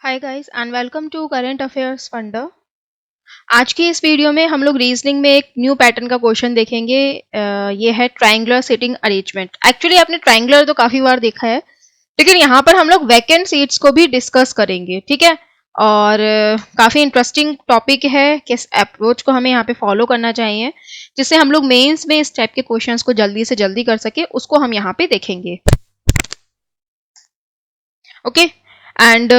Hi guys and welcome to current affairs Funda. आज की इस वीडियो में हम लोग रीजनिंग में एक न्यू पैटर्न का क्वेश्चन देखेंगे। ये है ट्रायंगुलर सीटिंग अरेंजमेंट। एक्चुअली आपने ट्रायंगुलर तो काफी बार देखा है, लेकिन यहाँ पर हम लोग वैकेंट सीट्स को भी डिस्कस करेंगे, ठीक है। और काफी इंटरेस्टिंग टॉपिक है, किस अप्रोच को हमें यहाँ पे फॉलो करना चाहिए जिससे हम लोग मेंस में इस टाइप के क्वेश्चंस को जल्दी से जल्दी कर सके, उसको हम यहाँ पे देखेंगे। ओके एंड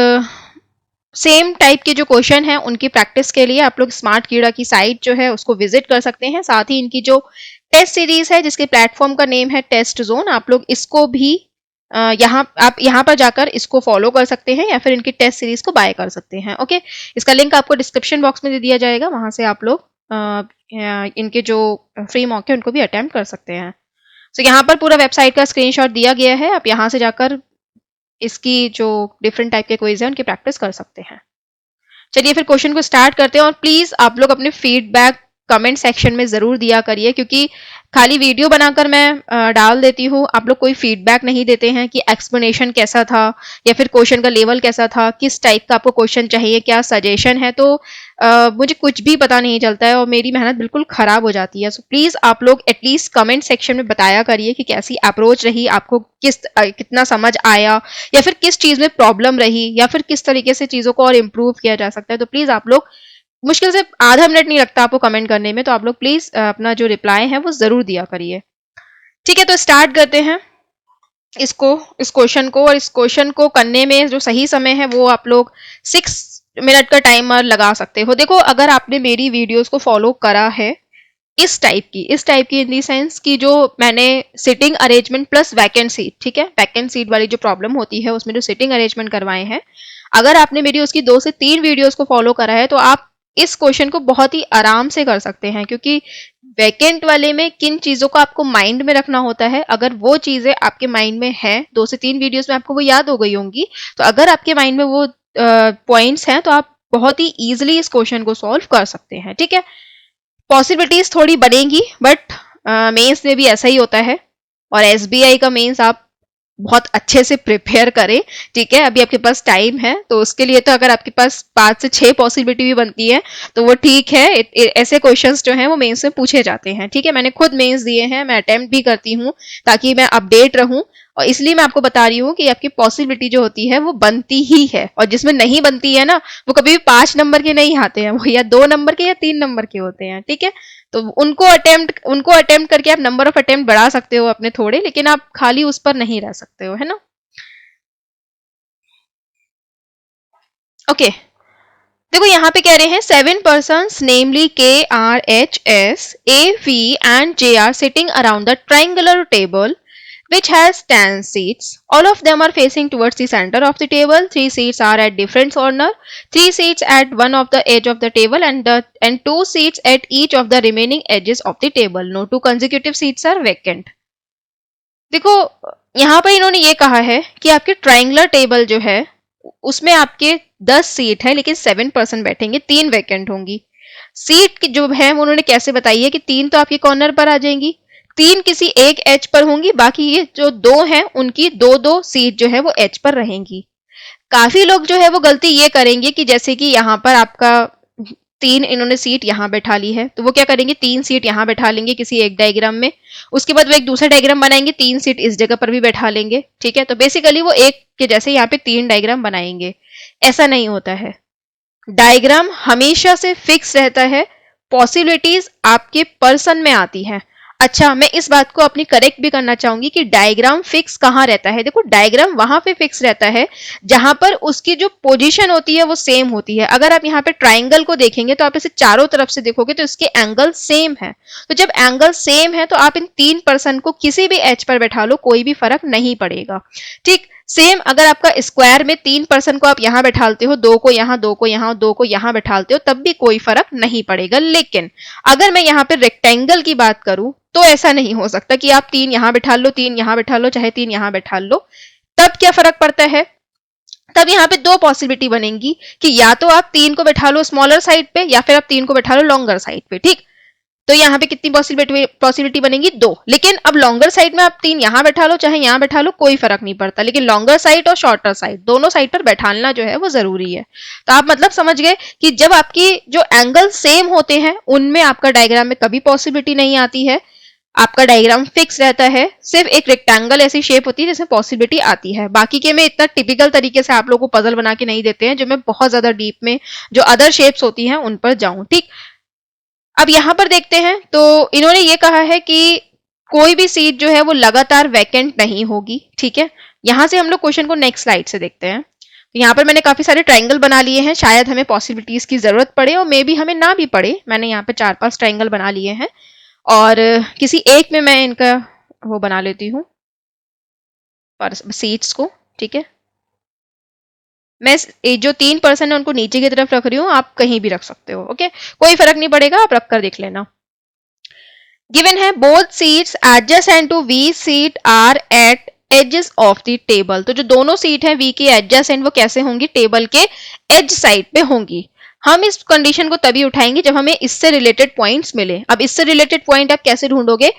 सेम टाइप के जो क्वेश्चन है उनकी प्रैक्टिस के लिए आप लोग स्मार्ट कीड़ा की साइट जो है उसको विजिट कर सकते हैं। साथ ही इनकी जो टेस्ट सीरीज है जिसके प्लेटफॉर्म का नेम है टेस्ट जोन, आप लोग इसको भी आप यहाँ पर जाकर इसको फॉलो कर सकते हैं या फिर इनकी टेस्ट सीरीज को बाय कर सकते हैं। ओके, इसका लिंक आपको डिस्क्रिप्शन बॉक्स में दे दिया जाएगा, वहां से आप लोग इनके जो फ्री मॉक है उनको भी अटेम्प्ट कर सकते हैं। तो यहाँ पर पूरा वेबसाइट का स्क्रीनशॉट दिया गया है, आप यहाँ से जाकर इसकी जो डिफरेंट टाइप के क्विज है उनकी प्रैक्टिस कर सकते हैं। चलिए फिर क्वेश्चन को स्टार्ट करते हैं, और प्लीज आप लोग अपने फीडबैक कमेंट सेक्शन में जरूर दिया करिए, क्योंकि खाली वीडियो बनाकर मैं डाल देती हूँ, आप लोग कोई फीडबैक नहीं देते हैं कि एक्सप्लेनेशन कैसा था या फिर क्वेश्चन का लेवल कैसा था, किस टाइप का आपको क्वेश्चन चाहिए, क्या सजेशन है। तो मुझे कुछ भी पता नहीं चलता है और मेरी मेहनत बिल्कुल खराब हो जाती है। सो प्लीज आप लोग एटलीस्ट कमेंट सेक्शन में बताया करिए कि कैसी अप्रोच रही, आपको कितना समझ आया, या फिर किस चीज में प्रॉब्लम रही, या फिर किस तरीके से चीजों को और इम्प्रूव किया जा सकता है। तो प्लीज आप लोग, मुश्किल से आधा मिनट नहीं लगता आपको कमेंट करने में, तो आप लोग प्लीज अपना जो रिप्लाई है वो जरूर दिया करिए। ठीक है, तो स्टार्ट करते हैं इस क्वेश्चन को। और इस क्वेश्चन को करने में जो सही समय है वो आप लोग 6 मिनट का टाइमर लगा सकते हो। देखो, अगर आपने मेरी वीडियोस को फॉलो करा है इस टाइप की इन दी सेंस की जो मैंने sitting arrangement plus vacant seat, ठीक है, वैकेंट सीट वाली जो प्रॉब्लम होती है उसमें जो सिटिंग अरेंजमेंट करवाए हैं, अगर आपने मेरी उसकी 2 से 3 वीडियोस को फॉलो करा है तो आप इस क्वेश्चन को बहुत ही आराम से कर सकते हैं। क्योंकि वैकेंट वाले में किन चीजों को आपको माइंड में रखना होता है, अगर वो चीजें आपके माइंड में है, 2 से 3 वीडियोस में आपको वो याद हो गई होंगी, तो अगर आपके माइंड में वो पॉइंट्स हैं तो आप बहुत ही इजीली इस क्वेश्चन को सॉल्व कर सकते हैं। ठीक है, पॉसिबिलिटीज थोड़ी बनेगी, बट मेंस में भी ऐसा ही होता है, और एसबीआई का मेंस आप बहुत अच्छे से प्रिपेयर करें। ठीक है, अभी आपके पास टाइम है, तो उसके लिए तो अगर आपके पास 5 से 6 पॉसिबिलिटी भी बनती है तो वो ठीक है। ऐसे क्वेश्चंस जो हैं वो मेंस में पूछे जाते हैं। ठीक है, मैंने खुद मेंस दिए हैं, मैं अटेम्प्ट भी करती हूँ ताकि मैं अपडेट रहूं, और इसलिए मैं आपको बता रही हूँ कि आपकी पॉसिबिलिटी जो होती है वो बनती ही है, और जिसमें नहीं बनती है ना वो कभी भी 5 नंबर के नहीं आते हैं, वो या 2 नंबर के या 3 नंबर के होते हैं। ठीक है, तो उनको अटेम्प्ट करके आप नंबर ऑफ अटेम्प्ट बढ़ा सकते हो अपने थोड़े, लेकिन आप खाली उस पर नहीं रह सकते हो, है ना। ओके, देखो यहाँ पे कह रहे हैं 7 persons namely KRHS AV and JR sitting around the triangular table which has 10 seats. All of them are facing towards the center of the table. 3 seats are at different corner, 3 seats at one of the edge of the table, and 2 seats at each of the remaining edges of the table. No 2 consecutive seats are vacant. देखो, यहाँ पर इन्होंने ये कहा है कि आपके triangular table जो है उसमें आपके 10 सीट है, लेकिन 7 पर्सन बैठेंगे, 3 वैकेंट होंगी। सीट जो है उन्होंने कैसे बताई है कि 3 तो आपके कॉर्नर पर आ जाएंगी, 3 किसी एक एज पर होंगी, बाकी ये जो 2 हैं उनकी 2-2 सीट जो है वो एज पर रहेंगी। काफी लोग जो है वो गलती ये करेंगे कि जैसे कि यहाँ पर आपका 3 इन्होंने सीट यहाँ बैठा ली है, तो वो क्या करेंगे, 3 सीट यहाँ बैठा लेंगे किसी एक डायग्राम में, उसके बाद वो एक दूसरा डायग्राम बनाएंगे, 3 सीट इस जगह पर भी बैठा लेंगे। ठीक है, तो बेसिकली वो एक के जैसे यहाँ पे 3 डायग्राम बनाएंगे। ऐसा नहीं होता है, डायग्राम हमेशा से फिक्स रहता है, पॉसिबिलिटीज आपके पर्सन में आती है। अच्छा, मैं इस बात को अपनी करेक्ट भी करना चाहूंगी कि डायग्राम फिक्स कहाँ रहता है। देखो, डायग्राम वहां पे फिक्स रहता है जहां पर उसकी जो पोजीशन होती है वो सेम होती है। अगर आप यहाँ पे ट्राइंगल को देखेंगे तो आप इसे चारों तरफ से देखोगे तो इसके एंगल सेम है, तो जब एंगल सेम है तो आप इन 3 पर्सन को किसी भी एज पर बैठा लो, कोई भी फर्क नहीं पड़ेगा। ठीक सेम अगर आपका स्क्वायर में 3 पर्सन को आप यहाँ बैठालते हो, 2 को यहाँ, 2 को यहाँ, 2 को यहाँ बैठालते हो, तब भी कोई फर्क नहीं पड़ेगा। लेकिन अगर मैं यहाँ पे रेक्टेंगल की बात करूं तो ऐसा नहीं हो सकता कि आप 3 यहाँ बैठा लो, 3 यहाँ बैठा लो, चाहे 3 यहाँ बैठा लो। तब क्या फर्क पड़ता है, तब यहाँ पे 2 पॉसिबिलिटी बनेंगी कि या तो आप 3 को बैठा लो स्मॉलर साइड पे, या फिर आप 3 को बैठा लो लॉन्गर साइड पे। ठीक, तो यहाँ पे कितनी पॉसिबिलिटी बनेगी? 2। लेकिन अब लॉन्गर साइड में आप 3 यहाँ बैठा लो चाहे यहाँ बैठा लो, कोई फर्क नहीं पड़ता, लेकिन लॉन्गर साइड और शॉर्टर साइड दोनों साइड पर बैठाना जो है वो जरूरी है। तो आप मतलब समझ गए कि जब आपकी जो एंगल सेम होते हैं उनमें आपका डायग्राम में कभी पॉसिबिलिटी नहीं आती है, आपका डायग्राम फिक्स रहता है। सिर्फ एक रेक्टेंगल ऐसी शेप होती है जिसमें पॉसिबिलिटी आती है। बाकी के में इतना टिपिकल तरीके से आप लोगों को पजल बना के नहीं देते हैं, जो मैं बहुत ज्यादा डीप में जो अदर शेप्स होती हैं उन पर जाऊं। ठीक, अब यहां पर देखते हैं, तो इन्होंने ये कहा है कि कोई भी सीट जो है वो लगातार वैकेंट नहीं होगी। ठीक है, यहां से हम लोग क्वेश्चन को नेक्स्ट स्लाइड से देखते हैं। तो यहाँ पर मैंने काफी सारे ट्रायंगल बना लिए हैं, शायद हमें पॉसिबिलिटीज की जरूरत पड़े और मे बी हमें ना भी पड़े। मैंने यहाँ पे 4-5 ट्रायंगल बना लिए हैं और किसी एक में मैं इनका वो बना लेती हूँ सीट्स को। ठीक है, मैं जो 3 पर्सन है उनको नीचे की तरफ रख रही हूँ, आप कहीं भी रख सकते हो। ओके, कोई फर्क नहीं पड़ेगा, आप रख कर देख लेना। गिवन है both seats adjacent to V seat are at edges of the table. तो जो दोनों सीट है वी के एडजेसेंट वो कैसे होंगी? टेबल के एज साइड पे होंगी। हम इस कंडीशन को तभी उठाएंगे जब हमें इससे रिलेटेड पॉइंट्स मिले। अब इससे रिलेटेड पॉइंट आप कैसे ढूंढोगे?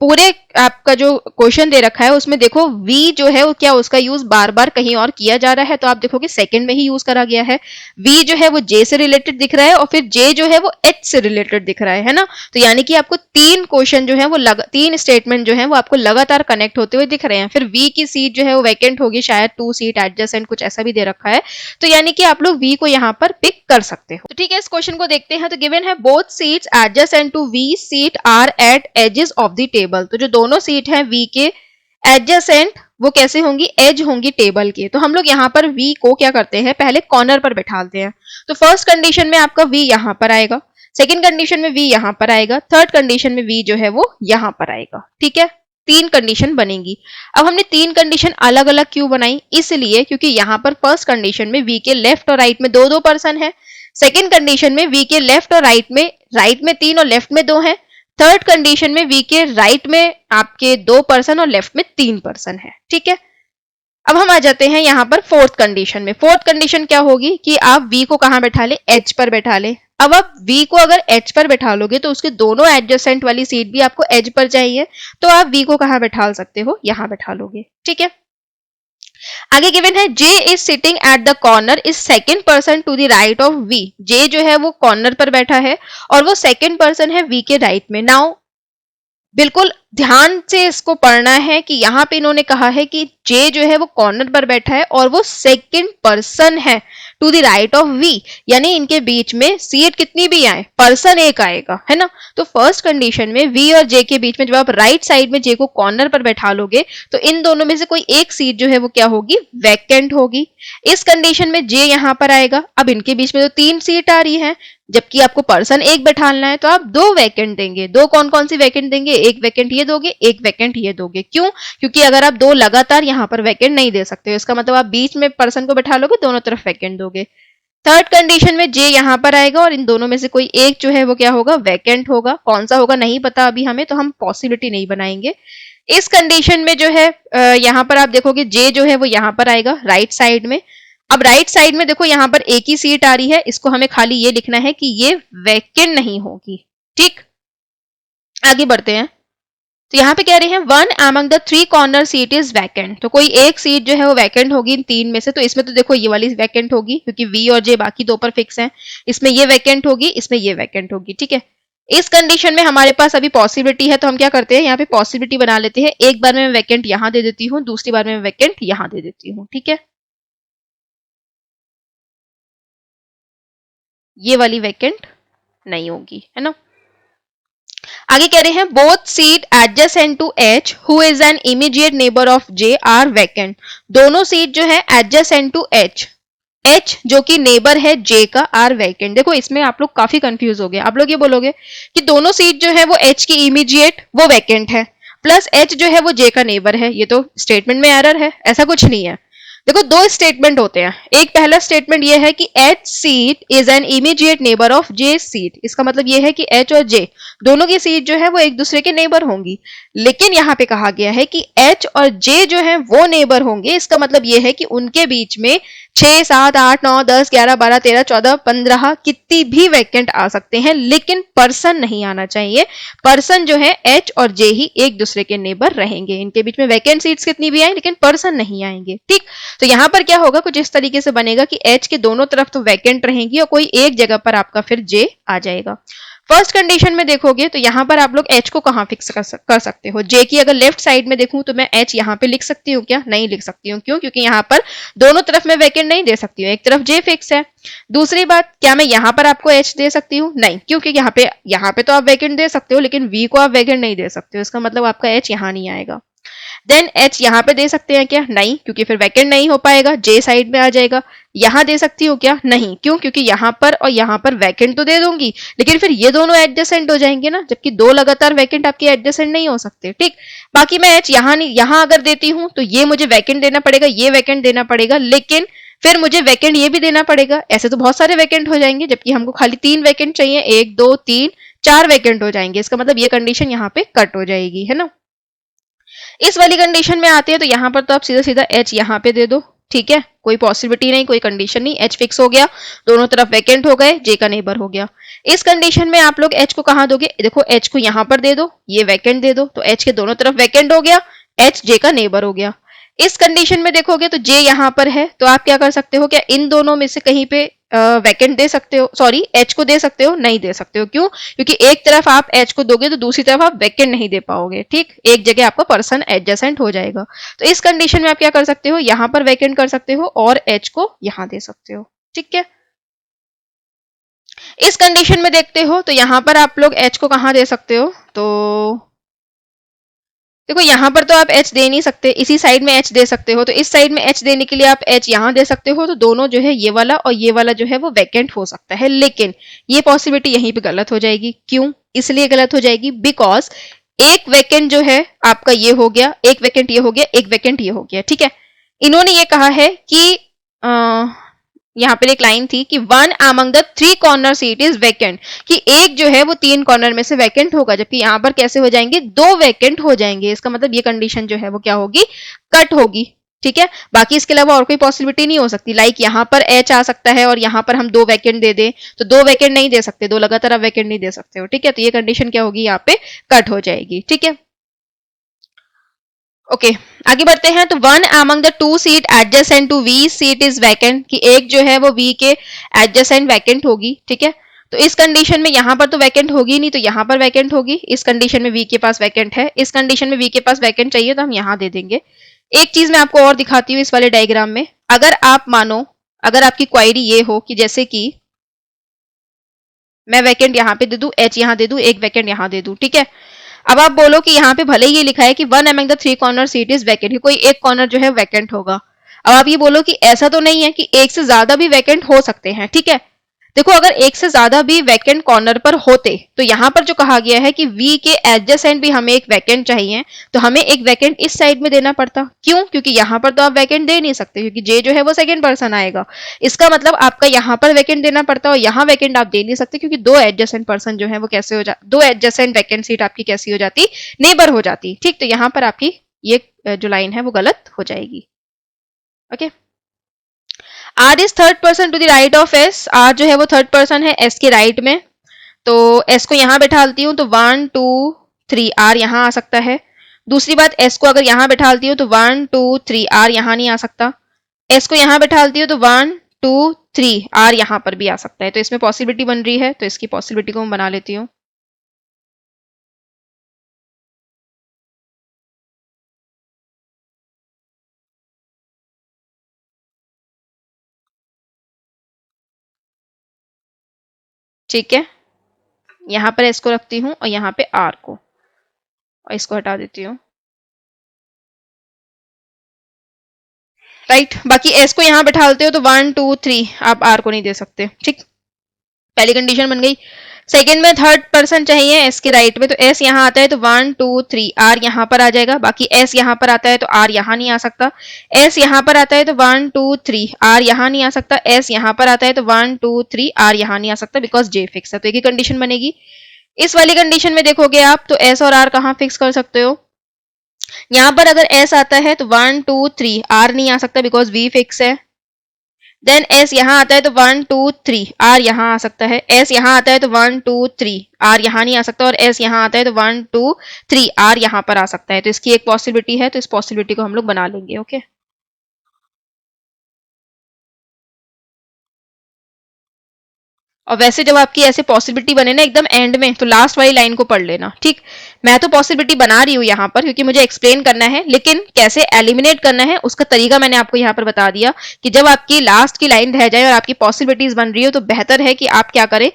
पूरे आपका जो क्वेश्चन दे रखा है उसमें देखो v जो है वो क्या उसका यूज बार बार कहीं और किया जा रहा है, तो आप देखोगे सेकंड में ही यूज करा गया है। v जो है वो j से रिलेटेड दिख रहा है और फिर j जो है वो h से रिलेटेड दिख रहा है ना। तो यानी कि आपको 3 क्वेश्चन जो है वो 3 स्टेटमेंट जो है वो आपको लगातार कनेक्ट होते हुए दिख रहे हैं। फिर v की सीट जो है वो वैकेंट होगी, शायद 2 सीट एडजेसेंट कुछ ऐसा भी दे रखा है, तो यानी कि आप लोग v को यहाँ पर पिक कर सकते हो। तो ठीक है, इस क्वेश्चन को देखते हैं। तो गिवन है both seats adjacent to v seat are at edges of the table. तो जो दोनों सीट हैं v के एडजेसेंट वो कैसे होंगी? एज होंगी टेबल के। तो हम लोग यहाँ पर v को क्या करते हैं, पहले कॉर्नर पर बैठाते हैं। तो फर्स्ट कंडीशन में आपका v यहाँ पर आएगा, सेकंड कंडीशन में v यहाँ पर आएगा, थर्ड कंडीशन में v जो है वो यहाँ पर आएगा। ठीक है, 3 कंडीशन बनेंगी। अब हमने 3 कंडीशन अलग अलग क्यों बनाई? इसलिए क्योंकि यहाँ पर फर्स्ट कंडीशन में v के लेफ्ट और राइट में 2-2 पर्सन है, सेकेंड कंडीशन में v के लेफ्ट और राइट में 3 और लेफ्ट में 2 है, थर्ड कंडीशन में v के राइट में आपके 2 पर्सन और लेफ्ट में 3 पर्सन है। ठीक है, अब हम आ जाते हैं यहाँ पर फोर्थ कंडीशन में। फोर्थ कंडीशन क्या होगी कि आप v को कहाँ बैठा ले? h पर बैठा ले। अब आप v को अगर h पर बैठा लोगे तो उसके दोनों एडजेसेंट वाली सीट भी आपको h पर चाहिए, तो आप v को कहाँ बैठा सकते हो? यहाँ बैठा लोगे। ठीक है, आगे गिवन है J is sitting at the corner is second person to the right of V। J जो है वो कॉर्नर पर बैठा है और वो सेकेंड पर्सन है V के राइट में। नाउ बिल्कुल ध्यान से इसको पढ़ना है कि यहाँ पे इन्होंने कहा है कि J जो है वो कॉर्नर पर बैठा है और वो सेकेंड पर्सन है to the right of V, यानी इनके बीच में सीट कितनी भी आए, पर्सन एक आएगा, है ना। तो फर्स्ट कंडीशन में V और J के बीच में जब आप राइट साइड में J को कॉर्नर पर बैठा लोगे तो इन दोनों में से कोई एक सीट जो है वो क्या होगी? वैकेंट होगी। इस कंडीशन में J यहाँ पर आएगा। अब इनके बीच में तो 3 सीट आ रही है, जबकि आपको पर्सन एक बैठाना है, तो आप 2 वैकेंट देंगे। 2 कौन कौन सी वैकेंट देंगे? एक वैकेंट ये दोगे, एक वैकेंट ये दोगे। क्यों? क्योंकि अगर आप 2 लगातार यहाँ पर वैकेंट नहीं दे सकते, इसका मतलब आप बीच में पर्सन को बैठा लोगे, दोनों तरफ वैकेंट दोगे। थर्ड कंडीशन में J यहाँ पर आएगा और इन दोनों में से कोई एक जो है वो क्या होगा? वैकेंट होगा। कौन सा होगा नहीं पता अभी हमें, तो हम पॉसिबिलिटी नहीं बनाएंगे। इस कंडीशन में जो है यहाँ पर आप देखोगे J जो है वो यहाँ पर आएगा राइट साइड में। अब राइट साइड में देखो यहाँ पर एक ही सीट आ रही है, इसको हमें खाली ये लिखना है कि ये वैकेंट नहीं होगी। ठीक, आगे बढ़ते हैं। तो यहाँ पे कह रहे हैं 1 among the 3 corner seat is vacant। तो कोई एक सीट जो है वो वैकेंट होगी इन 3 में से। तो इसमें तो देखो ये वाली वैकेंट होगी क्योंकि V और J बाकी 2 पर फिक्स हैं। इसमें ये वैकेंट होगी, इसमें ये वैकेंट होगी। ठीक है, इस कंडीशन में हमारे पास अभी पॉसिबिलिटी है, तो हम क्या करते हैं यहाँ पे पॉसिबिलिटी बना लेते हैं। एक बार में मैं वैकेंट यहाँ दे देती हूँ, दूसरी बार में मैं वैकेंट यहाँ दे देती हूँ। ठीक है, ये वाली वैकेंट नहीं होगी, है ना। आगे कह रहे हैं both seat adjacent to H who is an immediate neighbour of J are vacant. दोनों सीट जो है एडजेसेंट टू H जो कि नेबर है J का आर वैकेंट। देखो इसमें आप लोग काफी कंफ्यूज हो गए। आप लोग ये बोलोगे कि दोनों सीट जो है वो H की इमीडिएट वो वैकेंट है, प्लस H जो है वो J का नेबर है। ये तो स्टेटमेंट में एरर है, ऐसा कुछ नहीं है। देखो 2 स्टेटमेंट होते हैं। एक पहला स्टेटमेंट ये है कि H seat is an immediate neighbour of J seat. इसका मतलब ये है कि H और J दोनों की सीट जो है वो एक दूसरे के नेबर होंगी। लेकिन यहाँ पे कहा गया है कि H और J जो है वो नेबर होंगे। इसका मतलब ये है कि उनके बीच में 6, 7, 8, 9, 10, 11, 12, 13, 14, 15 कितनी भी वैकेंट आ सकते हैं, लेकिन पर्सन नहीं आना चाहिए। पर्सन जो है एच और जे ही एक दूसरे के नेबर रहेंगे, इनके बीच में वैकेंट सीट्स कितनी भी आए लेकिन पर्सन नहीं आएंगे। ठीक, तो यहाँ पर क्या होगा, कुछ इस तरीके से बनेगा कि एच के दोनों तरफ तो वैकेंट रहेंगी और कोई एक जगह पर आपका फिर जे आ जाएगा। फर्स्ट कंडीशन में देखोगे तो यहाँ पर आप लोग एच को कहाँ फिक्स कर सकते हो, जे की अगर लेफ्ट साइड में देखूं तो मैं एच यहाँ पे लिख सकती हूँ क्या, नहीं लिख सकती हूँ। क्यों, क्योंकि यहाँ पर दोनों तरफ मैं वैकेंट नहीं दे सकती हूँ, एक तरफ जे फिक्स है। दूसरी बात, क्या मैं यहाँ पर आपको एच दे सकती हूँ, नहीं, क्योंकि यहाँ पे तो आप वैकेंट दे सकते हो लेकिन वी को आप वैकेंट नहीं दे सकते हो, इसका मतलब आपका एच यहाँ नहीं आएगा। देन एच यहाँ पे दे सकते हैं क्या, नहीं, क्योंकि फिर वैकेंट नहीं हो पाएगा, जे साइड में आ जाएगा। यहाँ दे सकती हूँ क्या, नहीं, क्यों, क्योंकि यहाँ पर और यहाँ पर वैकेंट तो दे दूंगी लेकिन फिर ये दोनों एडजेसेंट हो जाएंगे ना, जबकि दो लगातार वैकेंट आपके एडजेसेंट नहीं हो सकते। ठीक, बाकी मैं एच यहाँ नहीं, यहाँ अगर देती हूँ तो ये मुझे वैकेंट देना पड़ेगा, ये वैकेंट देना पड़ेगा, लेकिन फिर मुझे वैकेंट ये भी देना पड़ेगा, ऐसे तो बहुत सारे वैकेंट हो जाएंगे, जबकि हमको खाली 3 वैकेंट चाहिए, 1, 2, 3, 4 वैकेंट हो जाएंगे, इसका मतलब ये कंडीशन यहाँ पे कट हो जाएगी, है ना। इस वाली कंडीशन में आते हैं तो यहाँ पर तो आप सीधा सीधा एच यहाँ पे दे दो, ठीक है, कोई पॉसिबिलिटी नहीं, कोई कंडीशन नहीं, एच फिक्स हो गया, दोनों तरफ वैकेंट हो गए, जे का नेबर हो गया। इस कंडीशन में आप लोग एच को कहाँ दोगे, देखो एच को यहाँ पर दे दो, ये वैकेंट दे दो, तो एच के दोनों तरफ वैकेंट हो गया, एच जे का नेबर हो गया। इस कंडीशन में देखोगे तो जे यहाँ पर है, तो आप क्या कर सकते हो, क्या इन दोनों में से कहीं पे वैकेंट दे सकते हो, सॉरी एच को दे सकते हो, नहीं दे सकते हो। क्यों, क्योंकि एक तरफ आप एच को दोगे तो दूसरी तरफ आप वैकेंट नहीं दे पाओगे। ठीक, एक जगह आपका पर्सन एडजेसेंट हो जाएगा। तो इस कंडीशन में आप क्या कर सकते हो, यहाँ पर वैकेंट कर सकते हो और एच को यहाँ दे सकते हो। ठीक है, इस कंडीशन में देखते हो तो यहाँ पर आप लोग एच को कहाँ दे सकते हो, तो देखो यहाँ पर तो आप एच दे नहीं सकते, इसी साइड में एच दे सकते हो, तो इस साइड में एच देने के लिए आप एच यहाँ दे सकते हो, तो दोनों जो है ये वाला और ये वाला जो है वो वैकेंट हो सकता है, लेकिन ये पॉसिबिलिटी यहीं पे गलत हो जाएगी। क्यों, इसलिए गलत हो जाएगी बिकॉज एक वैकेंट जो है आपका ये हो गया, एक वैकेंट ये हो गया, एक वैकेंट ये हो गया। ठीक है, इन्होंने ये कहा है कि यहाँ पर एक लाइन थी कि 1 among the 3 corner seat is vacant, कि एक जो है वो 3 कॉर्नर में से वैकेंट होगा, जबकि यहाँ पर कैसे हो जाएंगे, 2 वैकेंट हो जाएंगे, इसका मतलब ये कंडीशन जो है वो क्या होगी, कट होगी। ठीक है, बाकी इसके अलावा और कोई पॉसिबिलिटी नहीं हो सकती, लाइक यहाँ पर एच आ सकता है और यहाँ पर हम 2 वैकेंट दे दें, तो 2 वैकेंट नहीं दे सकते, 2 लगातार आप वैकेंट नहीं दे सकते हो। ठीक है, तो ये कंडीशन क्या होगी, यहाँ पे कट हो जाएगी। ठीक है, ओके आगे बढ़ते हैं। तो 1 among the 2 seat adjacent to V seat is vacant, कि एक जो है वो V के adjacent वैकेंट होगी। ठीक है, तो इस कंडीशन में यहाँ पर तो वैकेंट होगी नहीं, तो यहाँ पर वैकेंट होगी। इस कंडीशन में V के पास वैकेंट है, इस कंडीशन में V के पास वैकेंट चाहिए तो हम यहाँ दे देंगे। एक चीज मैं आपको और दिखाती हूँ इस वाले डायग्राम में, अगर आप मानो, अगर आपकी क्वायरी ये हो कि जैसे कि मैं वैकेंट यहाँ पे दे दूं, एच यहाँ दे दूं, एक वैकेंट यहाँ दे दूं। ठीक है, अब आप बोलो कि यहाँ पे भले ही ये लिखा है कि 1 among the 3 corner seat is vacant, कोई एक कॉर्नर जो है वैकेंट होगा। अब आप ये बोलो कि ऐसा तो नहीं है कि एक से ज्यादा भी वैकेंट हो सकते हैं। ठीक है, देखो अगर एक से ज्यादा भी वैकेंट कॉर्नर पर होते तो यहाँ पर जो कहा गया है कि V के एडजेसेंट भी हमें एक वैकेंट चाहिए, तो हमें एक वैकेंट इस साइड में देना पड़ता। क्यों, क्योंकि यहाँ पर तो आप वैकेंट दे नहीं सकते, क्योंकि J जो है वो सेकंड पर्सन आएगा, इसका मतलब आपका यहाँ पर वैकेंट देना पड़ता और यहाँ वैकेंट आप दे नहीं सकते, क्योंकि 2 एडजेसेंट पर्सन जो है वो कैसे हो जाते, 2 एडजेसेंट वैकेंट सीट आपकी कैसी हो जाती, नेबर हो जाती। ठीक, तो यहाँ पर आपकी ये जो लाइन है वो गलत हो जाएगी। Okay, R is third person to the right of S, R जो है वो थर्ड पर्सन है एस के राइट में, तो एस को यहाँ बैठालती हूँ तो 1 2 3 आर यहाँ आ सकता है। दूसरी बात, एस को अगर यहाँ बैठालती हूँ तो 1 2 3 आर यहाँ नहीं आ सकता। एस को यहाँ बैठालती हूँ तो 1 2 3 आर यहाँ पर भी आ सकता है, तो इसमें पॉसिबिलिटी बन रही है, तो इसकी पॉसिबिलिटी को मैं बना लेती हूँ। ठीक है, यहाँ पर एस को रखती हूँ और यहाँ पे आर को, और इसको हटा देती हूँ। राइट, बाकी एस को यहाँ बैठालते हो तो 1 2 3 आप आर को नहीं दे सकते। ठीक, पहली कंडीशन बन गई। सेकंड में थर्ड पर्सन चाहिए एस के राइट में, तो एस यहाँ आता है तो 1 2 3 आर यहाँ पर आ जाएगा, बाकी एस यहाँ पर आता है तो आर यहाँ नहीं आ सकता। एस यहाँ पर आता है तो 1 2 3 आर यहाँ नहीं आ सकता। एस यहाँ पर आता है तो 1 2 3 आर यहाँ नहीं आ सकता, बिकॉज जे फिक्स है, तो एक ही कंडीशन बनेगी। इस वाली कंडीशन में देखोगे आप तो एस और आर कहाँ फिक्स कर सकते हो, यहाँ पर अगर एस आता है तो 1 2 3 आर नहीं आ सकता, बिकॉज वी फिक्स है। देन एस यहाँ आता है तो 1 2 3 आर यहाँ आ सकता है, एस यहाँ आता है तो 1 2 3 आर यहाँ नहीं आ सकता, और एस यहाँ आता है तो 1 2 3 आर यहाँ पर आ सकता है। तो इसकी एक पॉसिबिलिटी है, तो इस पॉसिबिलिटी को हम लोग बना लेंगे। ओके, और वैसे जब आपकी ऐसे पॉसिबिलिटी बने ना एकदम एंड में, तो लास्ट वाली लाइन को पढ़ लेना। ठीक, मैं तो पॉसिबिलिटी बना रही हूँ यहाँ पर क्योंकि मुझे एक्सप्लेन करना है, लेकिन कैसे एलिमिनेट करना है उसका तरीका मैंने आपको यहाँ पर बता दिया कि जब आपकी लास्ट की लाइन रह जाए और आपकी पॉसिबिलिटीज बन रही हो तो बेहतर है कि आप क्या करें,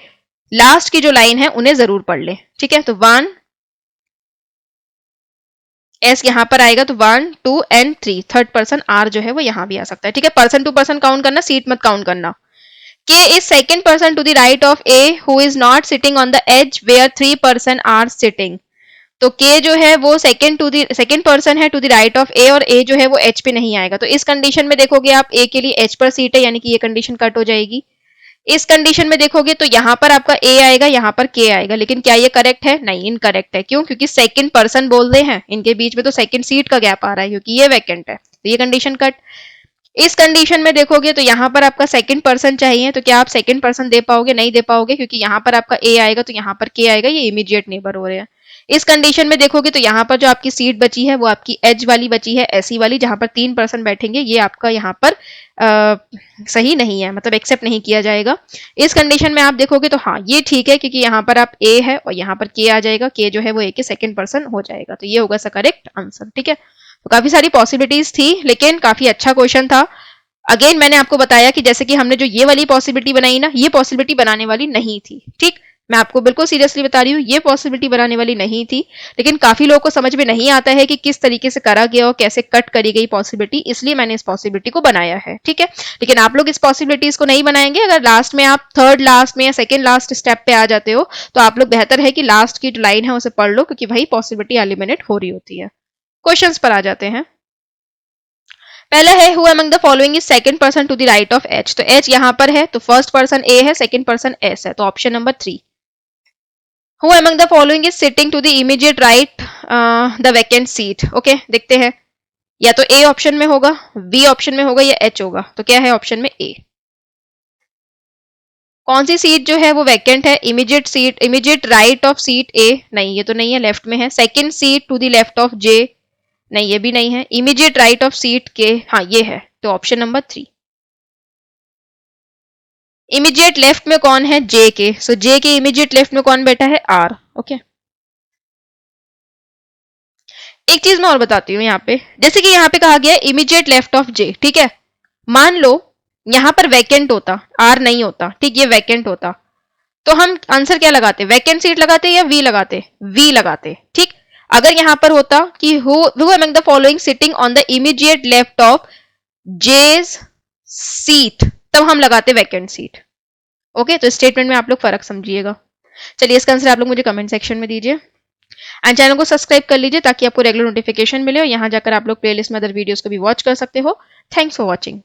लास्ट की जो लाइन है उन्हें जरूर पढ़ लें। ठीक है, तो 1 एस यहाँ पर आएगा तो 1 2 एंड 3, थर्ड पर्सन आर जो है वो यहाँ भी आ सकता है। ठीक है, पर्सन टू पर्सन काउंट करना, सीट मत काउंट करना। K is second person to the right of A who is not sitting on the edge where 3 person are sitting। तो K जो है वो सेकंड पर्सन है to the right of A, और A जो है वो H पे नहीं आएगा। तो इस कंडीशन में देखोगे आप A के लिए H पर सीट है, यानी कि ये कंडीशन कट हो जाएगी। इस कंडीशन में देखोगे तो यहाँ पर आपका A आएगा, यहाँ पर K आएगा, लेकिन क्या ये करेक्ट है? नहीं, इनकरेक्ट है। क्यों? क्योंकि सेकंड पर्सन बोल रहे हैं, इनके बीच में तो सेकंड सीट का गैप आ रहा है क्योंकि ये वैकेंट है, तो ये कंडीशन कट। इस कंडीशन में देखोगे तो यहाँ पर आपका सेकंड पर्सन चाहिए, तो क्या आप सेकंड पर्सन दे पाओगे? नहीं दे पाओगे, क्योंकि यहाँ पर आपका ए आएगा तो यहाँ पर के आएगा, ये इमीडिएट नेबर हो रहे हैं। इस कंडीशन में देखोगे तो यहाँ पर जो आपकी सीट बची है वो आपकी एज वाली बची है, ऐसी वाली जहां पर 3 पर्सन बैठेंगे, ये आपका यहाँ पर सही नहीं है, मतलब एक्सेप्ट नहीं किया जाएगा। इस कंडीशन में आप देखोगे तो हाँ ये ठीक है, क्योंकि यहाँ पर आप ए है और यहाँ पर के आ जाएगा, के जो है वो ए के सेकंड पर्सन हो जाएगा, तो ये होगा सा करेक्ट आंसर। ठीक है, तो काफी सारी पॉसिबिलिटीज थी, लेकिन काफी अच्छा क्वेश्चन था। अगेन मैंने आपको बताया कि जैसे कि हमने जो ये वाली पॉसिबिलिटी बनाई ना, ये पॉसिबिलिटी बनाने वाली नहीं थी। ठीक, मैं आपको बिल्कुल सीरियसली बता रही हूँ, ये पॉसिबिलिटी बनाने वाली नहीं थी, लेकिन काफी लोगों को समझ में नहीं आता है कि किस तरीके से करा गया और कैसे कट करी गई पॉसिबिलिटी, इसलिए मैंने इस पॉसिबिलिटी को बनाया है। ठीक है, लेकिन आप लोग इस पॉसिबिलिटीज को नहीं बनाएंगे। अगर लास्ट में आप थर्ड लास्ट में या सेकेंड लास्ट स्टेप पे आ जाते हो तो आप लोग बेहतर है कि लास्ट की जो लाइन है उसे पढ़ लो, क्योंकि वही पॉसिबिलिटी एलिमिनेट हो रही होती है। क्वेश्चंस पर आ जाते हैं। पहला है who among the following is second person to the right of H. तो एच यहां पर है, तो फर्स्ट पर्सन ए है, सेकंड पर्सन एस है, तो option number 3। Who among the following is sitting to the immediate right the vacant seat. Okay, देखते हैं, या तो ए ऑप्शन में होगा, बी ऑप्शन में होगा, या एच होगा। तो क्या है ऑप्शन में? ए। कौन सी सीट जो है वो वैकेंट है? Immediate seat, immediate right of seat A, नहीं ये तो नहीं है, लेफ्ट में है। Second seat to the left of J, नहीं ये भी नहीं है। इमीडिएट राइट ऑफ सीट के, हाँ ये है, तो ऑप्शन नंबर 3। इमीडिएट लेफ्ट में कौन है? जे के, सो जे के इमीडिएट लेफ्ट में कौन बैठा है? आर। ओके, एक चीज मैं और बताती हूँ यहाँ पे, जैसे कि यहाँ पे कहा गया इमीडिएट लेफ्ट ऑफ जे। ठीक है, मान लो यहाँ पर वैकेंट होता, आर नहीं होता, ठीक, ये वैकेंट होता, तो हम आंसर क्या लगाते? वैकेंट सीट लगाते या वी लगाते? वी लगाते। ठीक, अगर यहां पर होता कि who among the following sitting on the immediate left of J's seat, तब हम लगाते वैकेंट सीट। ओके, तो स्टेटमेंट में आप लोग फर्क समझिएगा। चलिए इसका आंसर आप लोग मुझे कमेंट सेक्शन में दीजिए, एंड चैनल को सब्सक्राइब कर लीजिए ताकि आपको रेगुलर नोटिफिकेशन मिले, और यहां जाकर आप लोग प्लेलिस्ट में अदर वीडियोस को भी वॉच कर सकते हो। Thanks for watching.